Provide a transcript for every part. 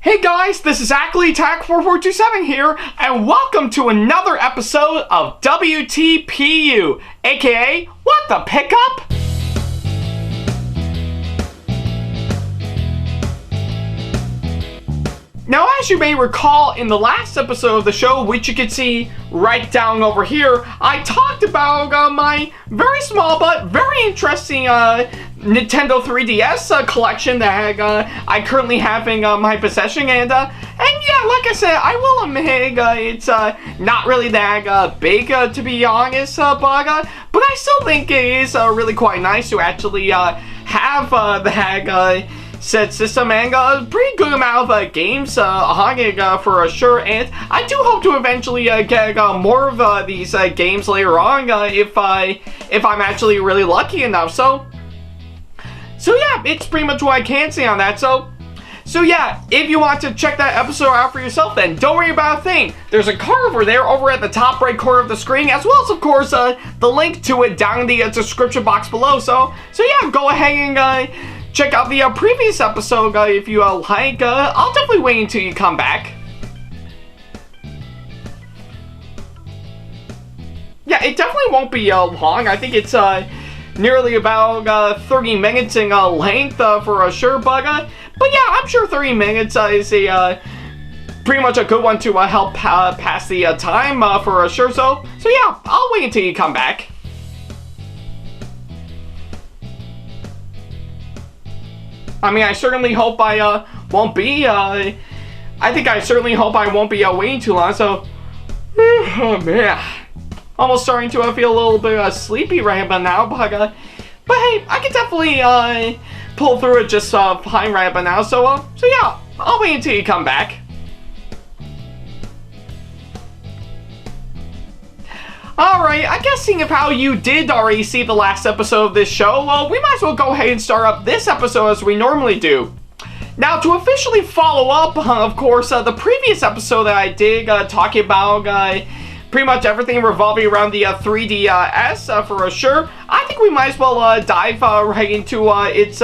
Hey guys, this is Ackley Natkowa here, and welcome to another episode of WTPU, aka What the Pickup? Now, as you may recall, in the last episode of the show, which you can see right down over here, I talked about my very small but very interesting Nintendo 3DS collection that I currently have in my possession, and yeah, like I said, I will admit it's not really that big, to be honest, but I still think it is really quite nice to actually have the said system and a pretty good amount of games on it for sure, and I do hope to eventually get more of these games later on if I'm actually really lucky enough. So yeah, it's pretty much what I can say on that. So yeah, if you want to check that episode out for yourself, then don't worry about a thing. There's a card over there over at the top right corner of the screen, as well as, of course, the link to it down in the description box below. So yeah, go ahead and check out the previous episode if you like. I'll definitely wait until you come back. Yeah, it definitely won't be long. I think it's nearly about 30 minutes in length for sure. But yeah, I'm sure 30 minutes is a pretty much a good one to help pass the time for sure. So yeah, I'll wait until you come back. I mean, I certainly hope I won't be. I think I certainly hope I won't be waiting too long. So, oh man, almost starting to feel a little bit sleepy right about now. But hey, I can definitely pull through it just fine right about now. So yeah, I'll wait until you come back. Alright, I guess seeing of how you did already see the last episode of this show, well, we might as well go ahead and start up this episode as we normally do. Now, to officially follow up, of course, the previous episode that I did talking about pretty much everything revolving around the 3DS for sure, I think we might as well dive right into its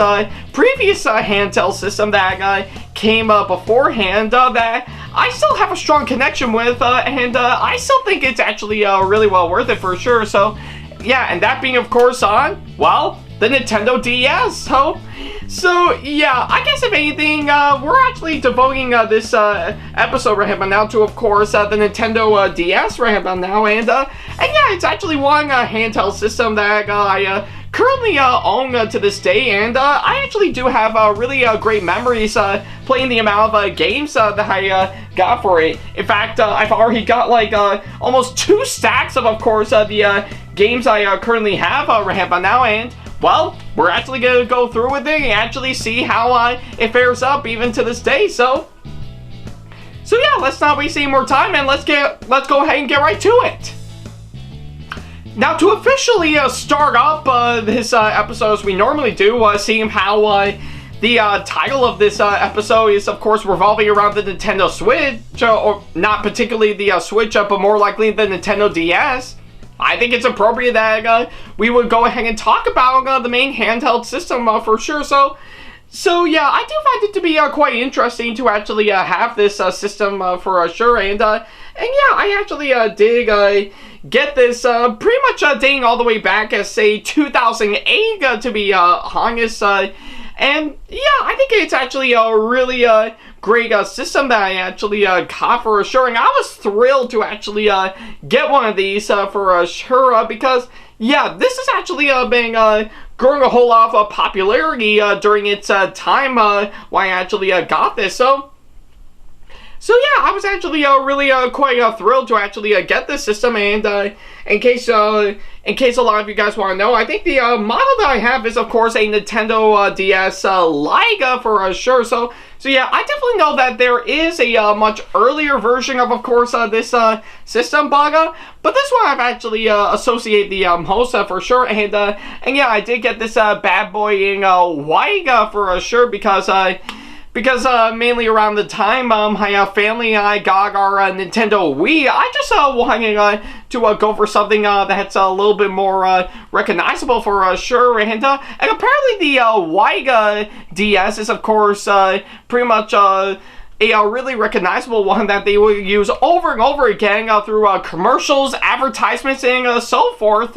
previous handheld system that came beforehand that I still have a strong connection with, and I still think it's actually really well worth it for sure. So yeah, and that being, of course, on, well, the Nintendo DS. So yeah, I guess if anything, we're actually devoting this episode right about now to, of course, the Nintendo DS right about now, and yeah, it's actually one handheld system that I currently own to this day, and I actually do have really great memories playing the amount of games that I got for it. In fact, I've already got like almost 2 stacks of course, the games I currently have right about now, and well, we're actually gonna go through with it and actually see how it fares up even to this day. So yeah, let's not waste any more time, and let's go ahead and get right to it. Now, to officially start up this episode as we normally do, seeing how the title of this episode is, of course, revolving around the Nintendo Switch, or not particularly the Switch, but more likely the Nintendo DS, I think it's appropriate that we would go ahead and talk about the main handheld system for sure. So yeah, I do find it to be quite interesting to actually have this system for sure, and yeah, I actually did get this pretty much dating all the way back as, say, 2008 to be honest, and yeah, I think it's actually a really great system that I actually got for sure, and I was thrilled to actually get one of these for sure, because yeah, this has actually been growing a whole lot of popularity during its time when I actually got this. So yeah, I was actually really quite thrilled to actually get this system, and in case a lot of you guys want to know, I think the model that I have is, of course, a Nintendo DS Lite for sure. So yeah, I definitely know that there is a much earlier version of course, this system, but this one I've actually associated the most for sure, and yeah, I did get this bad boy in white for sure, because mainly around the time my family and I got our Nintendo Wii, I just wanted to go for something that's a little bit more recognizable for sure, and apparently the white DS is, of course, pretty much a really recognizable one that they will use over and over again through commercials, advertisements, and so forth.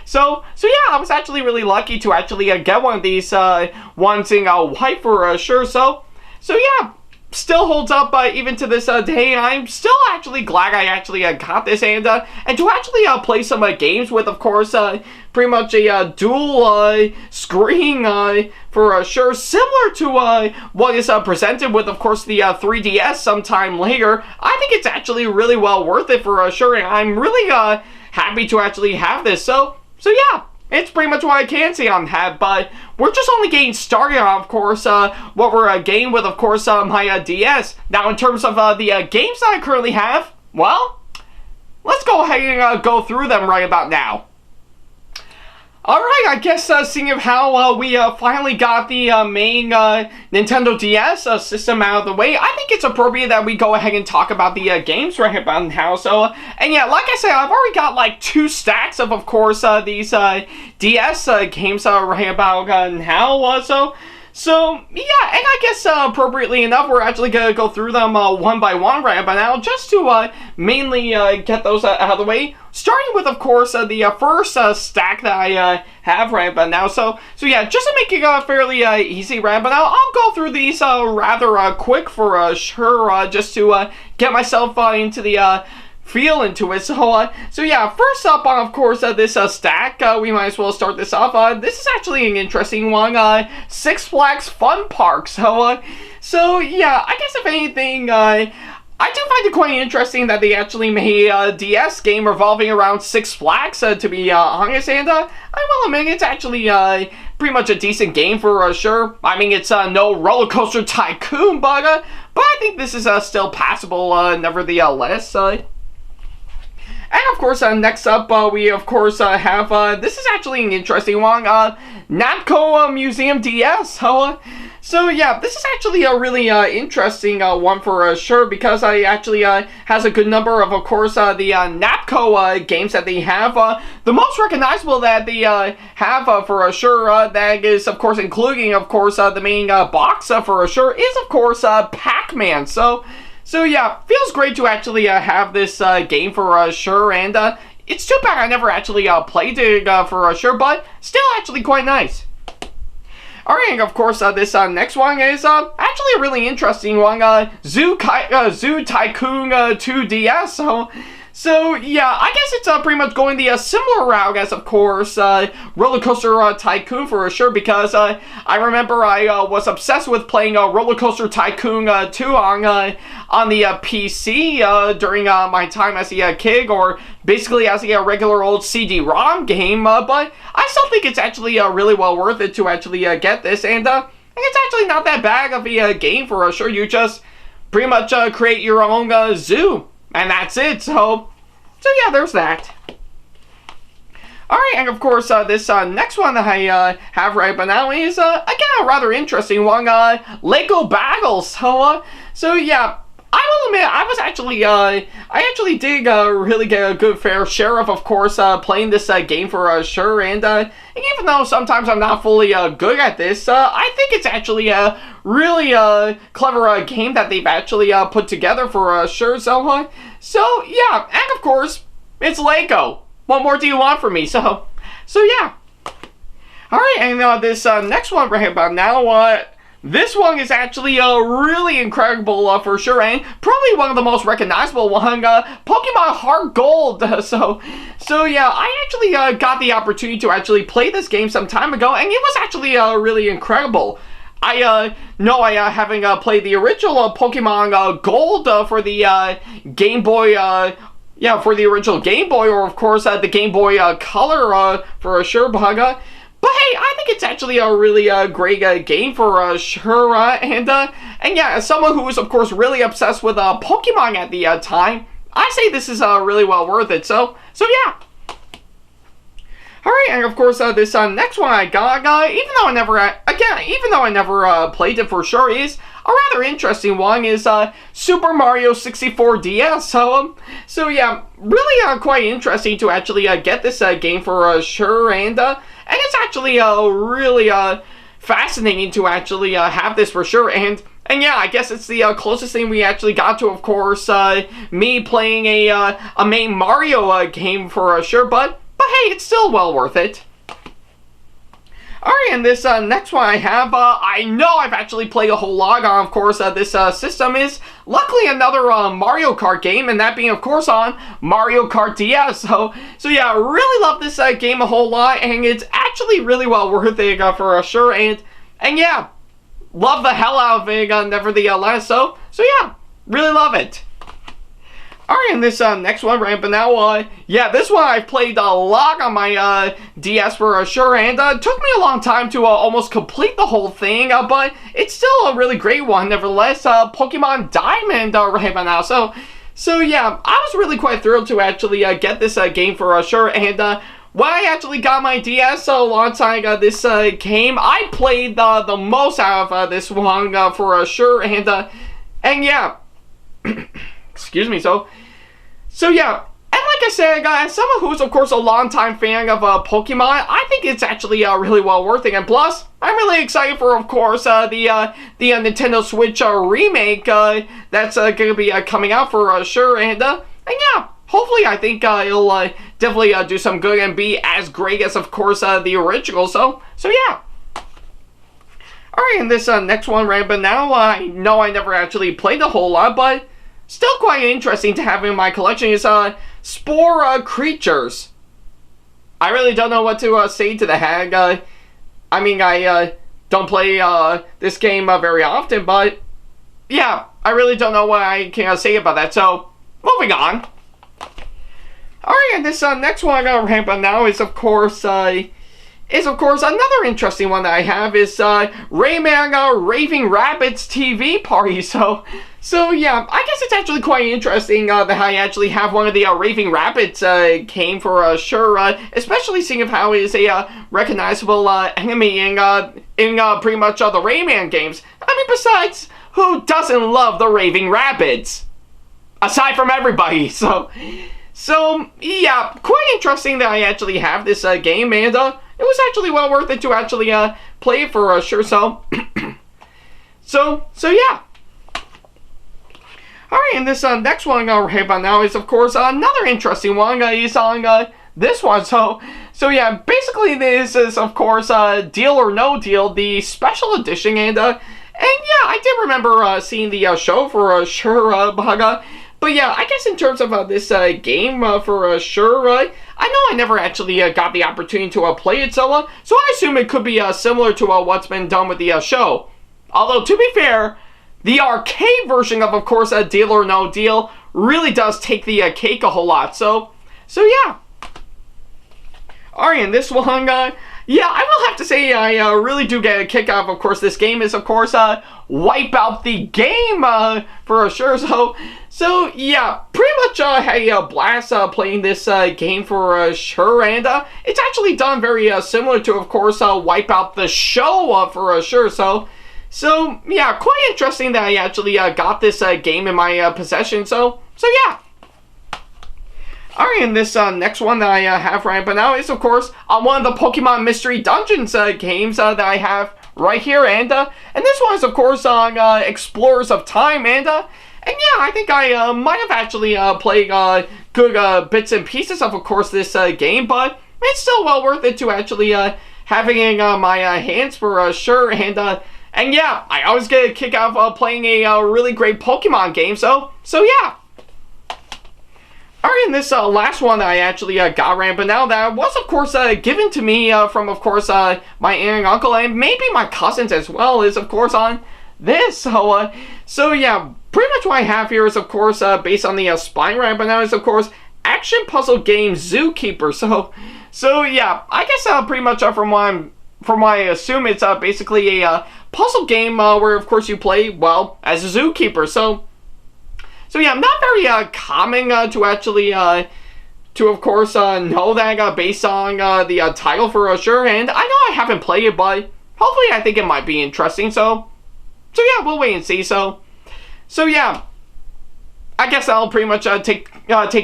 So yeah, I was actually really lucky to actually get one of these ones in white for sure. So yeah, still holds up even to this day, and I'm still actually glad I actually got this, and to actually play some games with, of course, pretty much a dual screen for sure, similar to what is presented with, of course, the 3DS sometime later. I think it's actually really well worth it for sure, and I'm really happy to actually have this. So yeah. It's pretty much what I can say on that, but we're just only getting started on, of course, what we're getting with, of course, my DS. Now, in terms of the games that I currently have, well, let's go ahead and go through them right about now. Alright, I guess seeing of how we finally got the main Nintendo DS system out of the way, I think it's appropriate that we go ahead and talk about the games right about now. So, and yeah, like I said, I've already got like 2 stacks of course, these DS games right about now. So, yeah, and I guess appropriately enough, we're actually going to go through them one by one right about now, just to mainly get those out of the way. Starting with, of course, the first stack that I have right about now. So yeah, just to make it fairly easy right about now, I'll go through these rather quick for sure, just to get myself into the feel into it. So yeah, first up on, of course, this stack, we might as well start this off. This is actually an interesting one, Six Flags Fun Park. So yeah, I guess if anything, I do find it quite interesting that they actually made a DS game revolving around Six Flags, to be honest, and I will admit it's actually pretty much a decent game for sure. I mean, it's no Roller Coaster Tycoon, but I think this is still passable nevertheless. And of course, next up, we of course have, this is actually an interesting one, Natkowa Museum Ds. So yeah, this is actually a really interesting one for sure, because it actually has a good number of course, the Natkowa games that they have. The most recognizable that they have for sure, that is of course including of course the main box for sure, is of course Pac-Man. So yeah, feels great to actually have this game for sure, and it's too bad I never actually played it for sure, but still actually quite nice. Alright, and of course, this next one is actually a really interesting one, Zoo Tycoon 2 DS. So yeah, I guess it's pretty much going the similar route as, of course, Roller Coaster Tycoon for sure, because I remember I was obsessed with playing Roller Coaster Tycoon 2 on the PC during my time as a kid, or basically as a regular old CD-ROM game, but I still think it's actually really well worth it to actually get this, and it's actually not that bad of a game for sure. You just pretty much create your own zoo, and that's it. So yeah, there's that. Alright, and of course, this next one that I have right about now is, again, a rather interesting one, Lego Battles. So yeah, I will admit, I actually did really get a good fair share of course, playing this game for sure, and even though sometimes I'm not fully good at this, I think it's actually a really clever game that they've actually put together for sure. So yeah, and of course, it's Lego. What more do you want from me? So yeah. Alright, and this next one right about now, this one is actually really incredible for sure, and probably one of the most recognizable one, Pokemon Heart Gold. So yeah, I actually got the opportunity to actually play this game some time ago, and it was actually really incredible. I know I haven't played the original Pokemon Gold for the Game Boy, for the original Game Boy, or of course the Game Boy Color for sure, but hey, I think it's actually a really great game for sure, and yeah, as someone who was of course really obsessed with Pokemon at the time, I say this is really well worth it. So yeah. Alright, and of course, this next one I got, even though I never played it for sure, is a rather interesting one, is Super Mario 64 DS. So yeah, really quite interesting to actually get this game for sure, and it's actually really fascinating to actually have this for sure, and And yeah, I guess it's the closest thing we actually got to, of course, me playing a main Mario game for sure, but hey, it's still well worth it. Alright, and this next one I have, I know I've actually played a whole lot on, of course, this system is luckily another Mario Kart game, and that being, of course, on Mario Kart Diaz. So yeah, I really love this game a whole lot, and it's actually really well worth it for sure, and yeah, love the hell out of it, nevertheless, so yeah, really love it. Alright, and this next one, right, but now, yeah, this one I've played a lot on my DS for sure, and it took me a long time to almost complete the whole thing, but it's still a really great one, nevertheless, Pokemon Diamond right by now, so yeah, I was really quite thrilled to actually get this game for sure, and when I actually got my DS alongside this game, I played the most out of this one for sure, and yeah, excuse me, so yeah, and like I said, as someone who's of course a longtime fan of Pokemon, I think it's actually really well worth it, and plus, I'm really excited for, of course, the Nintendo Switch remake that's going to be coming out for sure, and yeah, hopefully I think it'll definitely do some good and be as great as, of course, the original, so yeah. Alright, and this next one, right, but now I know I never actually played a whole lot, but still quite interesting to have in my collection is Spore Creatures. I really don't know what to say to the hag. I mean, I don't play this game very often, but yeah, I really don't know what I can say about that, so moving on. Alright, and this next one I gotta ramp up now is of course another interesting one that I have is Rayman Raving Rabbids TV Party. So yeah, I guess it's actually quite interesting that I actually have one of the Raving Rabbids game for sure, especially seeing of how it is a recognizable enemy in pretty much the Rayman games. I mean, besides, who doesn't love the Raving Rabbids? Aside from everybody, so yeah, quite interesting that I actually have this game, and it was actually well worth it to actually play it for sure, so yeah. Alright, and this next one I'm going to hit on now is, of course, another interesting one is on this one, so yeah, basically this is, of course, Deal or No Deal, the special edition, and yeah, I did remember seeing the show for sure, but yeah, I guess in terms of this game for sure, I know I never actually got the opportunity to play it, so I assume it could be similar to what's been done with the show. Although, to be fair, the arcade version of course, Deal or No Deal really does take the cake a whole lot, so yeah. Alright, and this one, yeah, I will have to say I really do get a kick out of course, this game is, of course, Wipe Out the Game for sure, so yeah, pretty much had a blast playing this game for sure, and it's actually done very similar to, of course, Wipe Out the Show for sure, so yeah, quite interesting that I actually got this game in my possession, so yeah. Alright, and this next one that I have right but now is, of course, one of the Pokemon Mystery Dungeons games that I have right here, and this one is, of course, on Explorers of Time, and yeah, I think I might have actually played good bits and pieces of course, this game, but it's still well worth it to actually having in my hands for sure, and yeah, I always get a kick out of playing a really great Pokemon game, so yeah. Alright, and this last one that I actually got right, but now that was, of course, given to me from, of course, my aunt and uncle, and maybe my cousins as well, is, of course, on this, so yeah, pretty much what I have here is, of course, based on the spine right, but now is, of course, action puzzle game Zookeeper, so yeah, I guess pretty much from what I assume it's basically a puzzle game where, of course, you play, well, as a zookeeper, so yeah, I'm not very common to actually, of course, know that based on the title for sure, and I know I haven't played it, but hopefully I think it might be interesting, so yeah, we'll wait and see, so yeah, I guess I'll pretty much take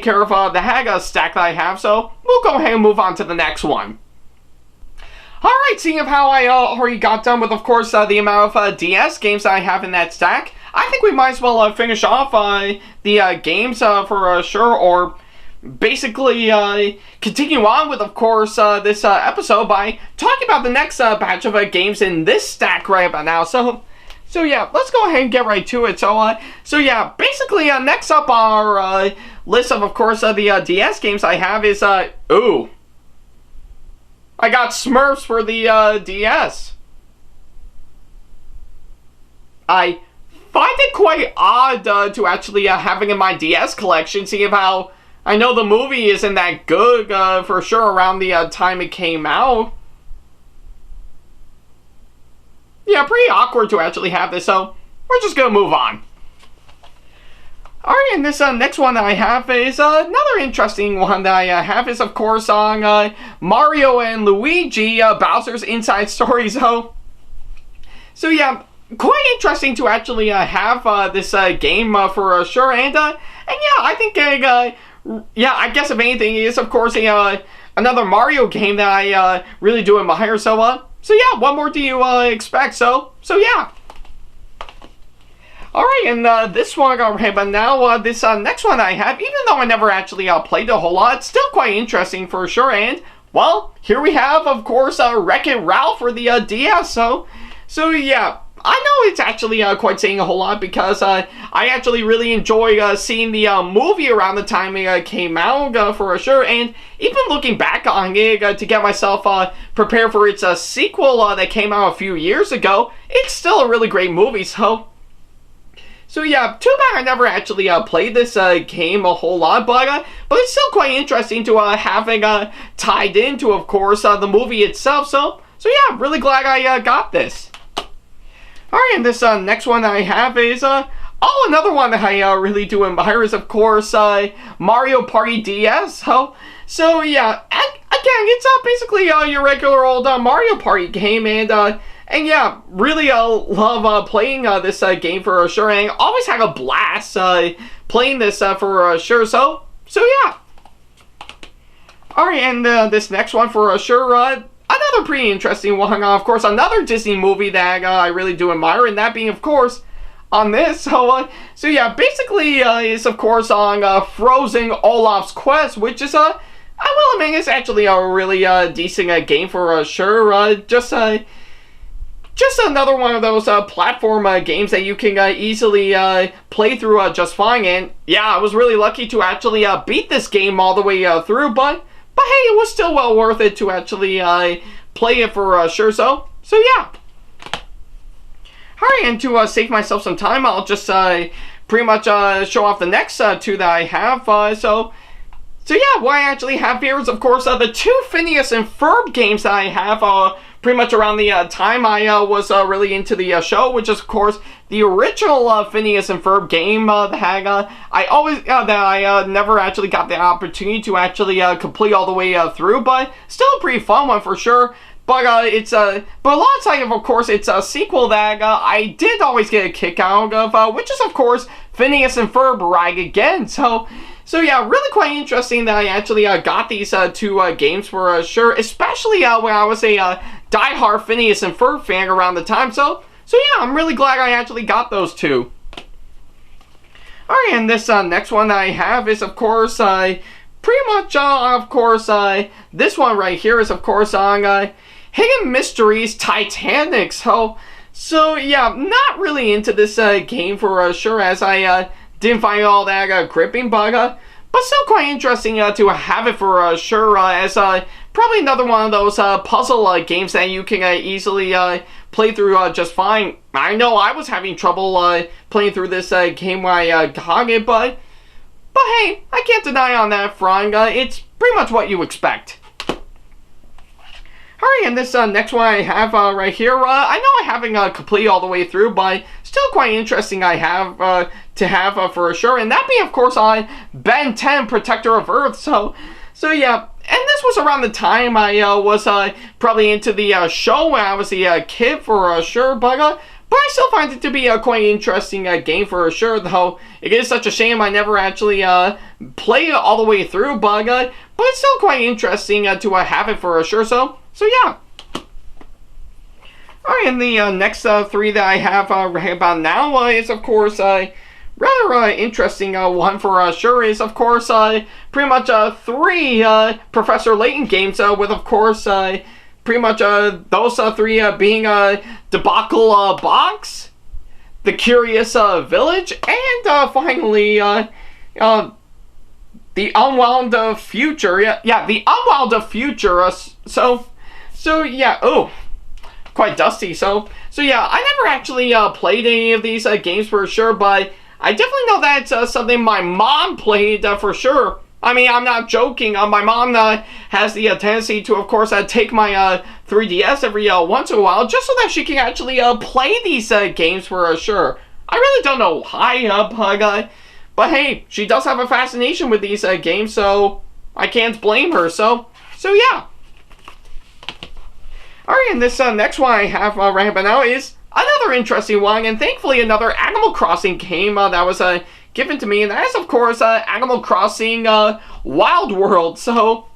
care of the hag stack that I have, so we'll go ahead and move on to the next one. Alright, seeing of how I already got done with, of course, the amount of DS games that I have in that stack, I think we might as well finish off the games for sure, or basically continue on with, of course, this episode by talking about the next batch of games in this stack right about now. So yeah, let's go ahead and get right to it. So yeah, basically next up our list of course, the DS games I have is, ooh. I got Smurfs for the DS. I find it quite odd to actually having in my DS collection, seeing how I know the movie isn't that good for sure around the time it came out. Yeah, pretty awkward to actually have this, so we're just gonna move on. Alright, and this next one that I have is another interesting one that I have is, of course, on Mario and Luigi, Bowser's Inside Story. So yeah, quite interesting to actually have this game for sure. And yeah, I think, yeah, I guess if anything, it is, of course, another Mario game that I really do admire. So yeah, what more do you expect? So yeah. Alright, and this one I got right, but now this next one I have, even though I never actually played a whole lot, it's still quite interesting for sure. And, well, here we have, of course, Wreck-It Ralph for the DS. So yeah, I know it's actually quite saying a whole lot because I actually really enjoy seeing the movie around the time it came out for sure. And even looking back on it to get myself prepared for its sequel that came out a few years ago, it's still a really great movie. So yeah, too bad I never actually played this game a whole lot, but it's still quite interesting to having tied into, of course, the movie itself. So yeah, really glad I got this. Alright, and this next one that I have is, another one that I really do admire is, of course, Mario Party DS. So yeah, again, it's basically your regular old Mario Party game, and yeah, really love playing this game for sure, and always had a blast playing this for sure. So yeah. Alright, and this next one for sure, another pretty interesting one. Of course, another Disney movie that I really do admire, and that being, of course, on this. So yeah, basically is, of course, on Frozen Olaf's Quest, which is, I will admit, it's actually a really decent game for sure. Just another one of those platform games that you can easily play through just fine. And yeah, I was really lucky to actually beat this game all the way through, but hey, it was still well worth it to actually play it for sure. So yeah. Alright, and to save myself some time, I'll just pretty much show off the next two that I have. So yeah, what I actually have here is, of course, the two Phineas and Ferb games that I have pretty much around the time I was really into the show, which is, of course, the original Phineas and Ferb game that I never actually got the opportunity to actually complete all the way through, but still a pretty fun one for sure. But but alongside of course, it's a sequel that I did always get a kick out of, which is, of course, Phineas and Ferb Ride Again. So yeah, really quite interesting that I actually got these two games for sure, especially when I was a diehard Phineas and Ferb fan around the time. So yeah, I'm really glad I actually got those two. Alright, and this next one that I have is, of course, pretty much, of course, this one right here is, of course, on Hidden Mysteries Titanic. So yeah, not really into this game for sure, as I didn't find all that gripping, but still quite interesting to have it for sure, as probably another one of those puzzle games that you can easily play through just fine. I know I was having trouble playing through this game when I got it, but hey, I can't deny on that front, it's pretty much what you expect. Alright, and this next one I have right here, I know I haven't completed all the way through, but still quite interesting I have to have for sure, and that being, of course, on Ben 10, Protector of Earth. So yeah, and this was around the time I was probably into the show when I was a kid for sure, but I still find it to be a quite interesting game for sure, though it is such a shame I never actually played it all the way through, but it's still quite interesting to have it for sure. So yeah. Alright, and the next three that I have right about now is, of course, rather interesting one for sure is, of course, pretty much three Professor Layton games with, of course, pretty much those three being Debacle Box, The Curious Village, and finally The Unwound Future. Yeah, The Unwound Future. So yeah, oh, quite dusty. So yeah, I never actually played any of these games for sure, but I definitely know that's something my mom played for sure. I mean, I'm not joking. My mom has the tendency to, of course, take my 3DS every once in a while, just so that she can actually play these games for sure. I really don't know why, but hey, she does have a fascination with these games, so I can't blame her. So yeah. Alright, and this next one I have right about now is another interesting one, and thankfully another Animal Crossing game that was given to me, and that is, of course, Animal Crossing Wild World. So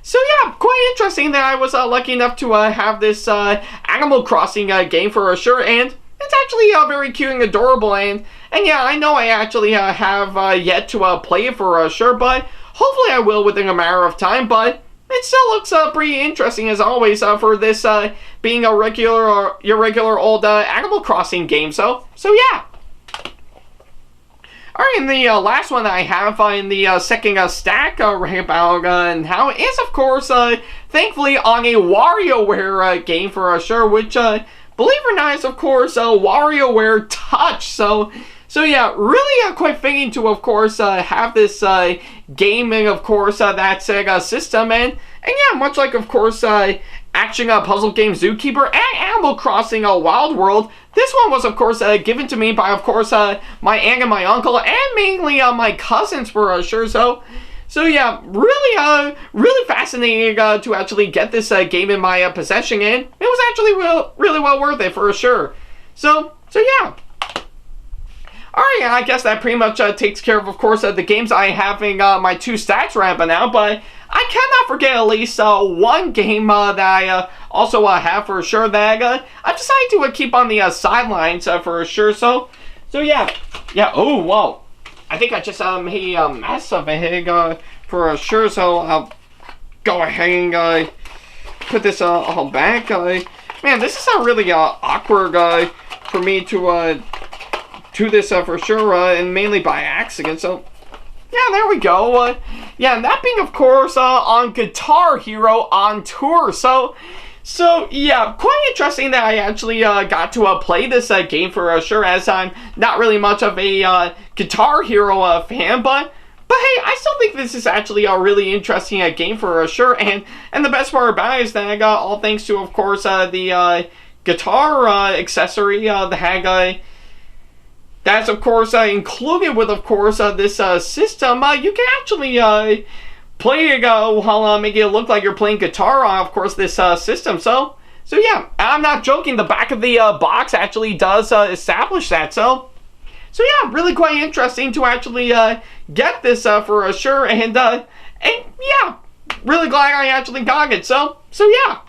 yeah, quite interesting that I was lucky enough to have this Animal Crossing game for sure, and it's actually very cute and adorable, and yeah, I know I actually have yet to play it for sure, but hopefully I will within a matter of time. But it still looks pretty interesting as always for this being a your regular old Animal Crossing game. So yeah. Alright, and the last one that I have in the second stack right about now is, of course, thankfully on a WarioWare game for sure, which, believe it or not, is, of course, WarioWare Touch. So yeah, really quite fitting to, of course, have this gaming, of course, that Sega system, and yeah, much like, of course, action puzzle game Zookeeper and Animal Crossing Wild World, this one was, of course, given to me by, of course, my aunt and my uncle, and mainly my cousins for sure. So yeah, really fascinating to actually get this game in my possession, and it was actually really well worth it for sure. So yeah. Alright, I guess that pretty much takes care of course, the games I have in my two stacks right now, but I cannot forget at least one game that I also have for sure that I decided to keep on the sidelines for sure. So yeah, oh, whoa. I think I just made a mess of it for sure, so I'll go ahead and put this all back. Man, this is really awkward for me to do this for sure, and mainly by accident. So yeah, there we go. Yeah, and that being, of course, on Guitar Hero on Tour. So yeah, quite interesting that I actually got to play this game for sure, as I'm not really much of a Guitar Hero fan, but hey, I still think this is actually a really interesting game for sure, and the best part about it is that I got all thanks to, of course, the guitar accessory, the Haggai. That's, of course, included with, of course, this system. You can actually play it while making it look like you're playing guitar on, of course, this system. So yeah, I'm not joking. The back of the box actually does establish that. So yeah, really quite interesting to actually get this for sure. And yeah, really glad I actually got it. So yeah.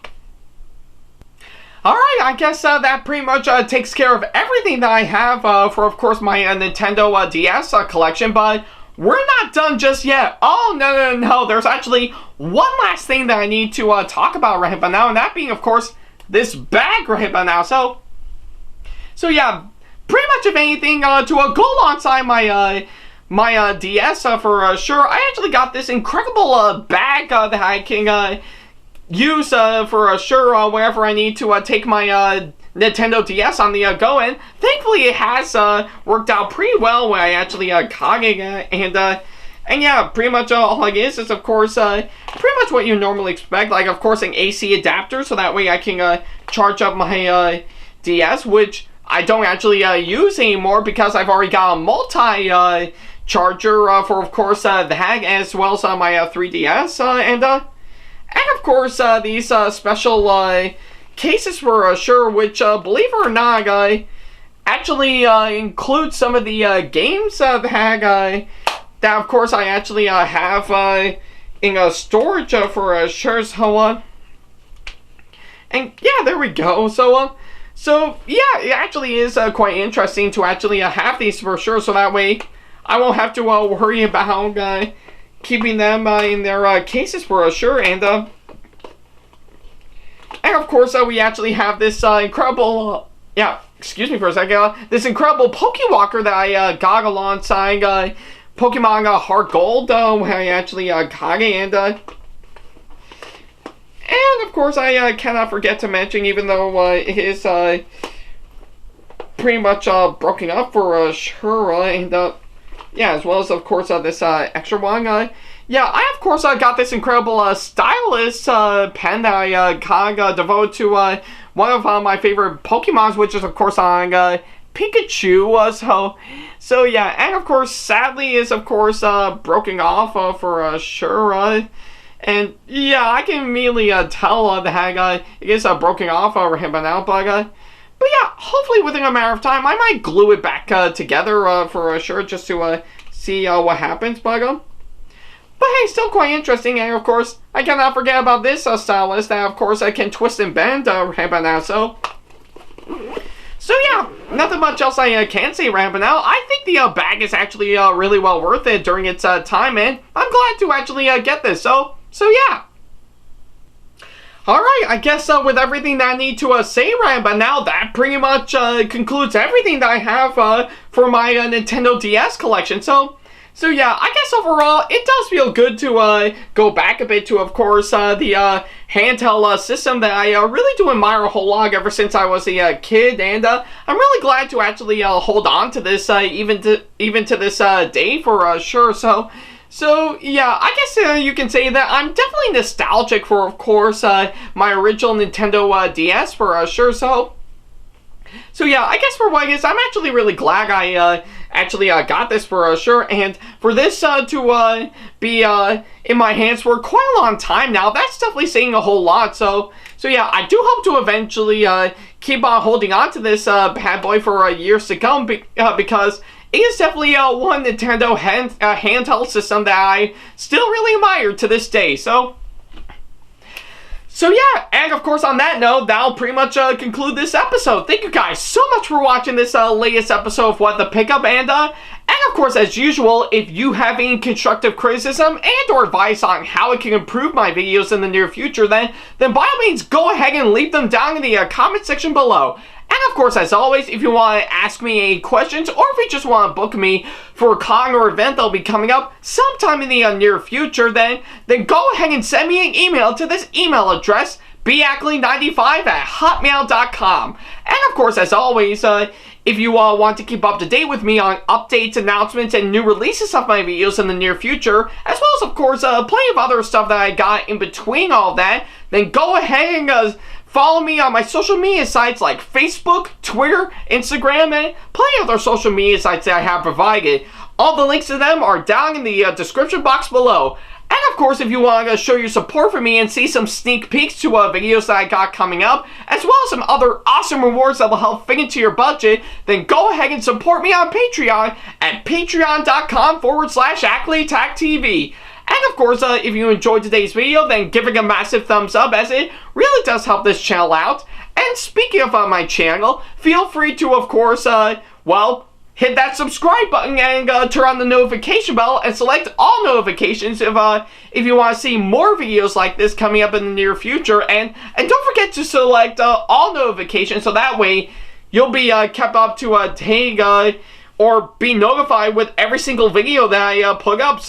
Alright, I guess that pretty much takes care of everything that I have for, of course, my Nintendo DS collection, but we're not done just yet. Oh, no, there's actually one last thing that I need to talk about right about now, and that being, of course, this bag right about now. So yeah, pretty much if anything, to go alongside my DS for sure, I actually got this incredible bag that I can use for sure whenever I need to take my Nintendo DS on the go, and thankfully it has worked out pretty well when I actually got it, and yeah, pretty much all it is, of course, pretty much what you normally expect, like, of course, an AC adapter, so that way I can charge up my DS, which I don't actually use anymore because I've already got a multi charger for, of course, the Hag, as well as my 3DS, and of course, these special cases for sure, which, believe it or not, actually include some of the games that of course I actually have in storage for sure. So And yeah, there we go. So yeah, it actually is quite interesting to actually have these for sure. So that way, I won't have to worry about keeping them in their cases for sure. And of course, we actually have this incredible, excuse me for a second, this incredible Pokewalker that I got alongside Pokemon Heart Gold, when I actually got it, and of course, I cannot forget to mention, even though it is pretty much broken up for sure, and yeah, as well as, of course, this extra one. Yeah, I, of course, got this incredible stylus pen that I got devoted to one of my favorite Pokemons, which is, of course, on Pikachu. So yeah, and, of course, sadly is, of course, broken off for sure. And yeah, I can immediately tell that it is broken off over him by now, but yeah, hopefully within a matter of time, I might glue it back together for sure, just to see what happens, but hey, still quite interesting, and of course, I cannot forget about this stylus that, of course, I can twist and bend right by now, so yeah, nothing much else I can say right by now. I think the bag is actually really well worth it during its time, and I'm glad to actually get this, so yeah. Alright, I guess with everything that I need to say right but now, that pretty much concludes everything that I have for my Nintendo DS collection. So yeah, I guess overall, it does feel good to go back a bit to, of course, the handheld system that I really do admire a whole lot ever since I was a kid, and I'm really glad to actually hold on to this even to this day for sure. So yeah, I guess you can say that I'm definitely nostalgic for, of course, my original Nintendo DS for sure. So yeah, I guess for what it is, I'm actually really glad I actually got this for sure, and for this to be in my hands for quite a long time now, that's definitely saying a whole lot. So yeah, I do hope to eventually keep on holding on to this bad boy for years to come, because it is definitely one Nintendo handheld system that I still really admire to this day. So yeah, and of course on that note, that'll pretty much conclude this episode. Thank you guys so much for watching this latest episode of What the Pickup, and of course, as usual, if you have any constructive criticism and or advice on how I can improve my videos in the near future, then by all means, go ahead and leave them down in the comment section below. And of course, as always, if you want to ask me any questions, or if you just want to book me for a con or event that'll be coming up sometime in the near future, then go ahead and send me an email to this email address, backley95@hotmail.com. And of course, as always, if you want to keep up to date with me on updates, announcements, and new releases of my videos in the near future, as well as, of course, plenty of other stuff that I got in between all that, then go ahead and follow me on my social media sites like Facebook, Twitter, Instagram, and plenty of other social media sites that I have provided. All the links to them are down in the description box below. And of course, if you want to show your support for me and see some sneak peeks to videos that I got coming up, as well as some other awesome rewards that will help fit into your budget, then go ahead and support me on Patreon at patreon.com/AckleyTackTV. And of course, if you enjoyed today's video, then give it a massive thumbs up, as it really does help this channel out. And speaking of my channel, feel free to, of course, hit that subscribe button and turn on the notification bell and select all notifications if you want to see more videos like this coming up in the near future. And don't forget to select all notifications, so that way you'll be kept up to date or be notified with every single video that I put up.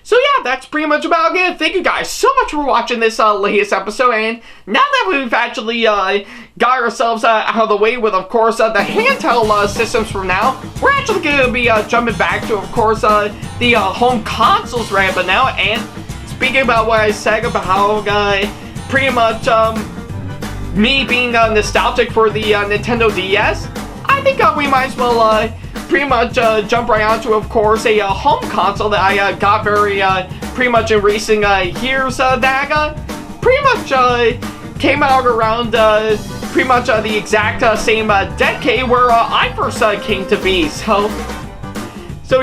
So yeah, that's pretty much about it. Thank you guys so much for watching this latest episode, and now that we've actually got ourselves out of the way with, of course, the handheld systems from now, we're actually going to be jumping back to, of course, the home consoles right but now. And speaking about what I said about how pretty much me being nostalgic for the Nintendo DS, I think we might as well pretty much jump right onto, of course, a home console that I got pretty much in recent years that pretty much came out around pretty much the exact same decade where I first came to be. So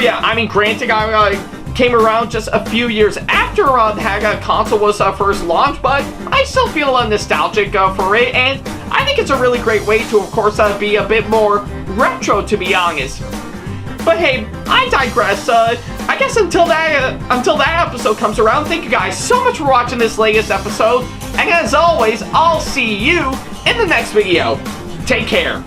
yeah, I mean, granted, I came around just a few years after that console was first launched, but I still feel nostalgic for it, and I think it's a really great way to, of course, be a bit more retro, to be honest. But hey, I digress. I guess until that episode comes around, thank you guys so much for watching this latest episode, and as always, I'll see you in the next video. Take care.